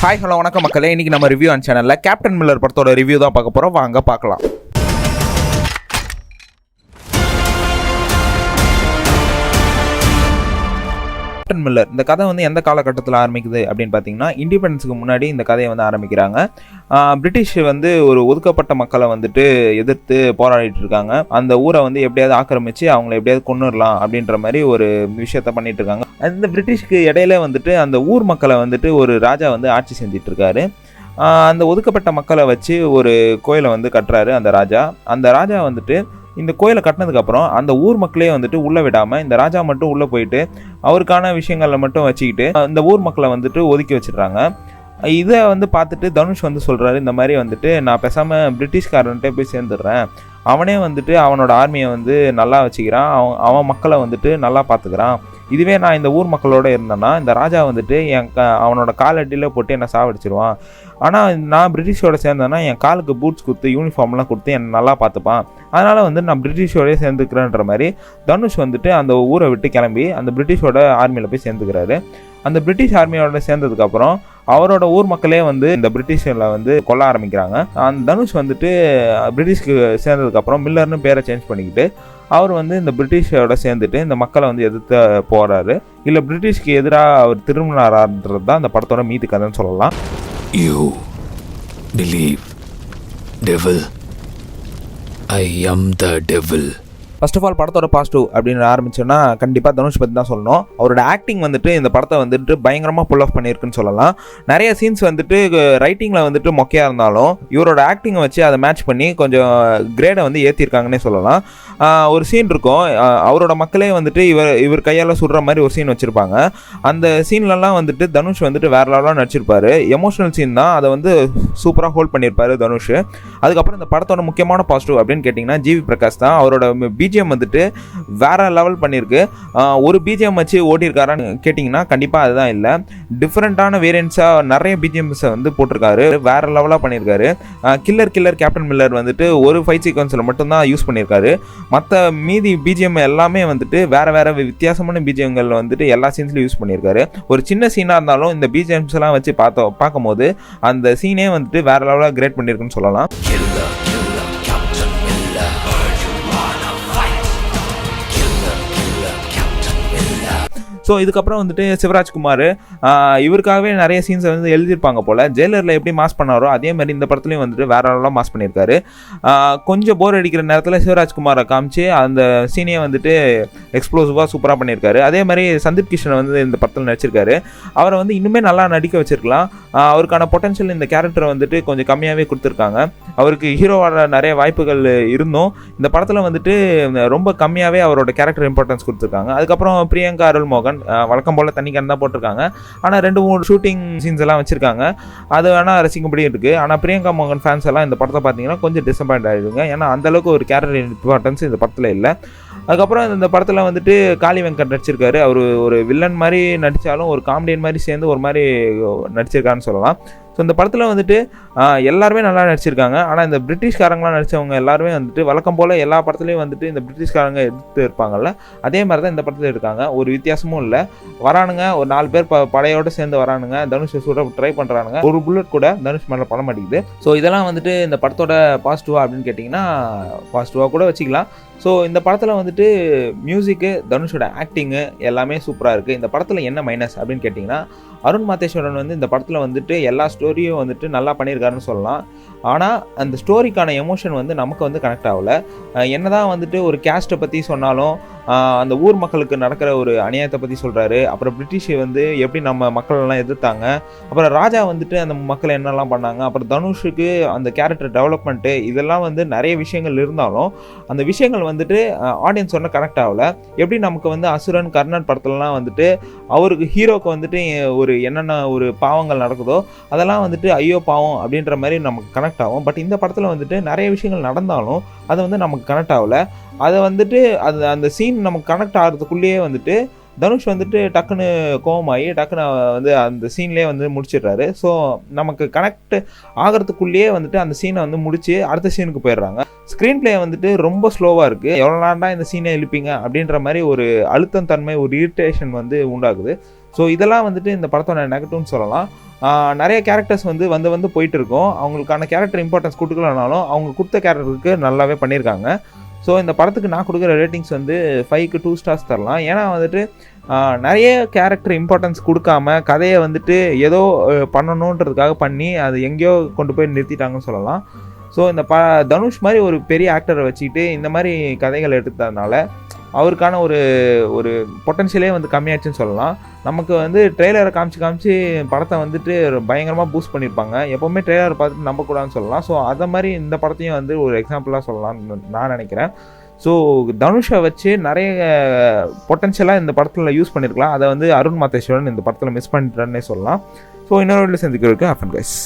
Hi hello வணக்கம் மக்களே. இன்றைக்கி நம்ம ரிவ்யூ ஆன் சேனலில் கேப்டன் மில்லர் படத்தோட ரிவ்யூ தான் பார்க்க போகிறோம். வாங்க பார்க்கலாம். கேப்டன் மில்லர் இந்த கதை வந்து எந்த காலகட்டத்தில் ஆரம்பிக்குது அப்படின்னு பார்த்தீங்கன்னா, இண்டிபெண்டன்ஸுக்கு முன்னாடி இந்த கதையை வந்து ஆரம்பிக்கிறாங்க. பிரிட்டிஷ் வந்து ஒரு ஒதுக்கப்பட்ட மக்களை வந்துட்டு எதிர்த்து போராடிட்டு இருக்காங்க. அந்த ஊரை வந்து எப்படியாவது ஆக்கிரமிச்சு அவங்கள எப்படியாவது கொண்டுடலாம் அப்படின்ற மாதிரி ஒரு விஷயத்த பண்ணிட்டு இருக்காங்க. அந்த பிரிட்டிஷ்க்கு இடையில வந்துட்டு அந்த ஊர் மக்களை வந்துட்டு ஒரு ராஜா வந்து ஆட்சி செஞ்சிட்டு இருக்காரு. அந்த ஒதுக்கப்பட்ட மக்களை வச்சு ஒரு கோயிலை வந்து கட்டுறாரு அந்த ராஜா. அந்த ராஜா வந்துட்டு இந்த கோயிலை கட்டினதுக்கப்புறம் அந்த ஊர் மக்களே வந்துட்டு உள்ளே விடாமல் இந்த ராஜா மட்டும் உள்ளே போயிட்டு அவருக்கான விஷயங்களில் மட்டும் வச்சுக்கிட்டு இந்த ஊர் மக்களை வந்துட்டு ஒதுக்கி வச்சிடுறாங்க. இதை வந்து பார்த்துட்டு தனுஷ் வந்து சொல்கிறாரு, இந்த மாதிரி வந்துட்டு நான் பேசாமல் பிரிட்டிஷ்காரன்ட்டே போய் சேர்ந்துடுறேன், அவனே வந்துட்டு அவனோட ஆர்மியை வந்து நல்லா வச்சுக்கிறான், அவன் மக்களை வந்துட்டு நல்லா பார்த்துக்கிறான், இதுவே நான் இந்த ஊர் மக்களோட இருந்தேன்னா இந்த ராஜா வந்துட்டு அவனோட காலடியில் போட்டு என்னை சாவடிச்சிருவான், ஆனால் நான் பிரிட்டிஷோட சேர்ந்தேன்னா என் காலுக்கு பூட்ஸ் கொடுத்து யூனிஃபார்ம்லாம் கொடுத்து என்னை நல்லா பார்த்துப்பான், அதனால் வந்து நான் பிரிட்டிஷோடய சேர்ந்துக்கிறேன்ற மாதிரி தனுஷ் வந்துட்டு அந்த ஊரை விட்டு கிளம்பி அந்த பிரிட்டிஷோட ஆர்மியில் போய் சேர்ந்துக்கிறாரு. அந்த பிரிட்டிஷ் ஆர்மியோட சேர்ந்ததுக்கப்புறம் அவரோட ஊர் மக்களே வந்து இந்த பிரிட்டிஷில் வந்து கொல்ல ஆரம்பிக்கிறாங்க. அந்த தனுஷ் வந்துட்டு பிரிட்டிஷ்க்கு சேர்ந்ததுக்கப்புறம் மில்லர்னு பேரை சேஞ்ச் பண்ணிக்கிட்டு அவர் வந்து இந்த பிரிட்டிஷோட சேர்ந்துட்டு இந்த மக்களை வந்து எதிர்த்து போகிறாரு. இல்லை பிரிட்டிஷ்க்கு எதிராக அவர் திரும்பினாரான்றது தான் இந்த படத்தோட மீதி கதைன்னு சொல்லலாம். You believe devil? I am the devil. First of all படத்தோட பாசிட்டிவ் அப்படின்னு ஆரம்பிச்சோன்னா கண்டிப்பாக தனுஷ் பற்றி தான் சொல்லணும். அவரோட ஆக்டிங் வந்துட்டு இந்த படத்தை வந்துட்டு பயங்கரமாக புல் ஆஃப் பண்ணியிருக்குன்னு சொல்லலாம். நிறைய சீன்ஸ் வந்துட்டு ரைட்டிங்கில் வந்துட்டு மொக்கையாக இருந்தாலும் இவரோட ஆக்டிங்கை வச்சு அதை மேட்ச் பண்ணி கொஞ்சம் கிரேடை வந்து ஏற்றிருக்காங்கன்னே சொல்லலாம். ஒரு சீன் இருக்கும், அவரோட மக்களே வந்துட்டு இவர் கையால் சுடுற மாதிரி ஒரு சீன் வச்சுருப்பாங்க. அந்த சீன்லலாம் வந்துட்டு தனுஷ் வந்துட்டு வேறு லெவலாக நடிச்சிருப்பார். எமோஷனல் சீன் தான், அதை வந்து சூப்பராக ஹோல்ட் பண்ணியிருப்பார் தனுஷ். அதுக்கப்புறம் இந்த படத்தோட முக்கியமான பாசிட்டிவ் அப்படின்னு கேட்டிங்கன்னா ஜிவி பிரகாஷ் தான். அவரோட பிஜிஎம் வந்துட்டு வேற லெவல் பண்ணியிருக்கு. ஒரு பிஜிஎம் வச்சு ஓட்டியிருக்காரான்னு கேட்டிங்கன்னா கண்டிப்பாக அதுதான் இல்லை. டிஃப்ரெண்ட்டான வேரியன்ஸாக நிறைய பிஜிஎம்ஸை வந்து போட்டிருக்காரு, வேற லெவலாக பண்ணியிருக்காரு. கில்லர் கேப்டன் மில்லர் வந்துட்டு ஒரு ஃபைட் சீக்வன்ஸில் மட்டும்தான் யூஸ் பண்ணியிருக்காரு. மற்ற மீதி பிஜிஎம் எல்லாமே வந்துட்டு வேற வித்தியாசமான பிஜிஎம்கள் வந்துட்டு எல்லா சீன்ஸ்லையும் யூஸ் பண்ணியிருக்காரு. ஒரு சின்ன சீனாக இருந்தாலும் இந்த பிஜிஎம்ஸ் எல்லாம் வச்சு பார்க்கும்போது அந்த சீனே வந்துட்டு வேற லெவலாக கிரேட் பண்ணியிருக்குன்னு சொல்லலாம். ஸோ இதுக்கப்புறம் வந்துட்டு சிவராஜ்குமார் இவருக்காகவே நிறைய சீன்ஸை வந்து எழுதியிருப்பாங்க போல். ஜெயிலரில் எப்படி மாஸ் பண்ணாரோ அதே மாதிரி இந்த படத்துலையும் வந்துட்டு வேற லெவலாக மாஸ் பண்ணியிருக்காரு. கொஞ்சம் போர் அடிக்கிற நேரத்தில் சிவராஜ்குமாரை காமிச்சு அந்த சீனையை வந்துட்டு எக்ஸ்ப்ளோசிவாக சூப்பராக பண்ணியிருக்காரு. அதே மாதிரி சந்தீப் கிஷன் வந்து இந்த படத்தில் நடிச்சிருக்காரு. அவரை வந்து இன்னுமே நல்லா நடிக்க வச்சிருக்கலாம். அவருக்கான பொட்டன்ஷியல் இந்த கேரக்டரை வந்துட்டு கொஞ்சம் கம்மியாகவே கொடுத்துருக்காங்க. அவருக்கு ஹீரோவான நிறைய வாய்ப்புகள் இருந்தும் இந்த படத்தில் வந்துட்டு ரொம்ப கம்மியாகவே அவரோட கேரக்டர் இம்பார்ட்டன்ஸ் கொடுத்துருக்காங்க. அதுக்கப்புறம் பிரியங்கா அருள்மோகன் வழக்கம் போல் தண்ணிக்கான தான் போட்டிருக்காங்க. ஆனால் 2-3 ஷூட்டிங் சீன்ஸ் எல்லாம் வச்சுருக்காங்க, அது வேணால் ரசிக்கும்படி இருக்குது. ஆனால் பிரியங்கா மோகன் ஃபேன்ஸ் எல்லாம் இந்த படத்தை பார்த்தீங்கன்னா கொஞ்சம் டிசப்பாயிண்ட் ஆகிடுங்க. ஏன்னா அந்தளவுக்கு ஒரு கேரக்டர் இம்பார்ட்டன்ஸ் இந்த படத்தில் இல்லை. அதுக்கப்புறம் இந்த படத்தில் வந்துட்டு காளி வெங்கட் நடிச்சிருக்காரு. அவர் ஒரு வில்லன் மாதிரி நடித்தாலும் ஒரு காமெடியன் மாதிரி சேர்ந்து ஒரு மாதிரி நடிச்சிருக்காருன்னு சொல்லலாம். ஸோ இந்த படத்தில் வந்துட்டு எல்லாருமே நல்லா நடிச்சிருக்காங்க. ஆனால் இந்த பிரிட்டிஷ்காரங்களாம் நடித்தவங்க எல்லாருமே வந்துட்டு வழக்கம் போல் எல்லா படத்துலையும் வந்துட்டு இந்த பிரிட்டிஷ்காரங்க எடுத்து இருப்பாங்கல்ல, அதே மாதிரி தான் இந்த படத்தில் இருக்காங்க. ஒரு வித்தியாசமும் இல்லை. வரானுங்க, ஒரு 4 பேர் படையோடு சேர்ந்து வரானுங்க, தனுஷ் சுட ட்ரை பண்ணுறானுங்க, ஒரு புல்லட் கூட தனுஷ் மேலே பட மாட்டேங்குது. ஸோ இதெல்லாம் வந்துட்டு இந்த படத்தோட பாசிட்டிவா அப்படின்னு கேட்டிங்கன்னா பாசிட்டிவாக கூட வச்சுக்கலாம். ஸோ இந்த படத்தில் வந்துட்டு மியூசிக்கு, தனுஷோட ஆக்டிங்கு எல்லாமே சூப்பராக இருக்குது. இந்த படத்தில் என்ன மைனஸ் அப்படின்னு கேட்டிங்கன்னா, அருண் மாதேஸ்வரன் வந்து இந்த படத்தில் வந்துட்டு எல்லா ஸ்டோரியும் வந்துட்டு நல்லா பண்ணியிருக்காருன்னு சொல்லலாம். ஆனால் அந்த ஸ்டோரிக்கான எமோஷன் வந்து நமக்கு வந்து கனெக்ட் ஆகலை. என்னதான் வந்துட்டு ஒரு கேஸ்ட்டை பற்றி சொன்னாலும் அந்த ஊர் மக்களுக்கு நடக்கிற ஒரு அநியாயத்தை பற்றி சொல்கிறாரு. அப்புறம் பிரிட்டிஷ் வந்து எப்படி நம்ம மக்களெல்லாம் எதிர்த்தாங்க, அப்புறம் ராஜா வந்துட்டு அந்த மக்களை என்னெல்லாம் பண்ணாங்க, அப்புறம் தனுஷுக்கு அந்த கேரக்டர் டெவலப்மெண்ட்டு, இதெல்லாம் வந்து நிறைய விஷயங்கள் இருந்தாலும் அந்த விஷயங்கள் வந்துட்டு ஆடியன்ஸ் ஒன்றும் கனெக்ட் ஆகலை. எப்படி நமக்கு வந்து அசுரன் கர்ணன் படத்துலலாம் வந்துட்டு அவருக்கு ஹீரோக்கு வந்துட்டு ஒரு என்னென்ன ஒரு பாவங்கள் நடக்குதோ அதெல்லாம் வந்துட்டு ஐயோ பாவம் அப்படின்ற மாதிரி நமக்கு கனெக்ட் ஆகும். பட் இந்த படத்தில் வந்துட்டு நிறைய விஷயங்கள் நடந்தாலும் அது வந்து நமக்கு கனெக்ட் ஆகலை. அதை வந்துட்டு அந்த சீன் நமக்கு கனெக்ட் ஆகிறதுக்குள்ளேயே வந்துட்டு தனுஷ் வந்துட்டு டக்குன்னு கோவமாகி டக்குன்னு வந்து அந்த சீன்லேயே வந்து முடிச்சிடுறாரு. ஸோ நமக்கு கனெக்ட் ஆகிறதுக்குள்ளேயே வந்துட்டு அந்த சீனை வந்து முடிச்சு அடுத்த சீனுக்கு போயிடுறாங்க. ஸ்க்ரீன் பிளே வந்துட்டு ரொம்ப ஸ்லோவாக இருக்குது. எவ்வளோ நேரம்டா இந்த சீனை எழுப்பிங்க அப்படின்ற மாதிரி ஒரு அழுத்தம் தன்மை, ஒரு இரிட்டேஷன் வந்து உண்டாகுது. ஸோ இதெல்லாம் வந்துட்டு இந்த படத்தோட நெகட்டிவ்னு சொல்லலாம். நிறைய கேரக்டர்ஸ் வந்து போயிட்டு இருக்கோம். அவங்களுக்கான கேரக்டர் இம்பார்ட்டன்ஸ் கொடுக்கலனாலும் அவங்க கொடுத்த கேரக்டருக்கு நல்லாவே பண்ணியிருக்காங்க. ஸோ இந்த படத்துக்கு நான் கொடுக்குற ரேட்டிங்ஸ் வந்து 5க்கு 2 ஸ்டார்ஸ் தரலாம். ஏன்னா வந்துட்டு நிறைய கேரக்டர் இம்பார்ட்டன்ஸ் கொடுக்காம கதையை வந்துட்டு ஏதோ பண்ணணுன்றதுக்காக பண்ணி அது எங்கேயோ கொண்டு போய் நிறுத்திட்டாங்கன்னு சொல்லலாம். ஸோ இந்த தனுஷ் மாதிரி ஒரு பெரிய ஆக்டரை வச்சுக்கிட்டு இந்த மாதிரி கதைகள் எடுத்ததுனால அவருக்கான ஒரு பொட்டன்ஷியலே வந்து கம்மியாச்சுன்னு சொல்லலாம். நமக்கு வந்து ட்ரெய்லரை காமிச்சு படத்தை வந்துட்டு பயங்கரமாக பூஸ்ட் பண்ணியிருப்பாங்க. எப்போவுமே ட்ரெய்லரை பார்த்துட்டு நம்பக்கூடாதுன்னு சொல்லலாம். ஸோ அதை மாதிரி இந்த படத்தையும் வந்து ஒரு எக்ஸாம்பிளாக சொல்லலாம்னு நான் நினைக்கிறேன். ஸோ தனுஷை வச்சு நிறைய பொட்டன்ஷியலாக இந்த படத்தில் யூஸ் பண்ணியிருக்கலாம். அதை வந்து அருண் மாதேஸ்வரன் இந்த படத்தில் மிஸ் பண்ணிட்டாருன்னே சொல்லலாம். ஸோ இன்னொரு வீட்டில் சந்திக்கிறதுக்கு ஹேப்பன் கைஸ்.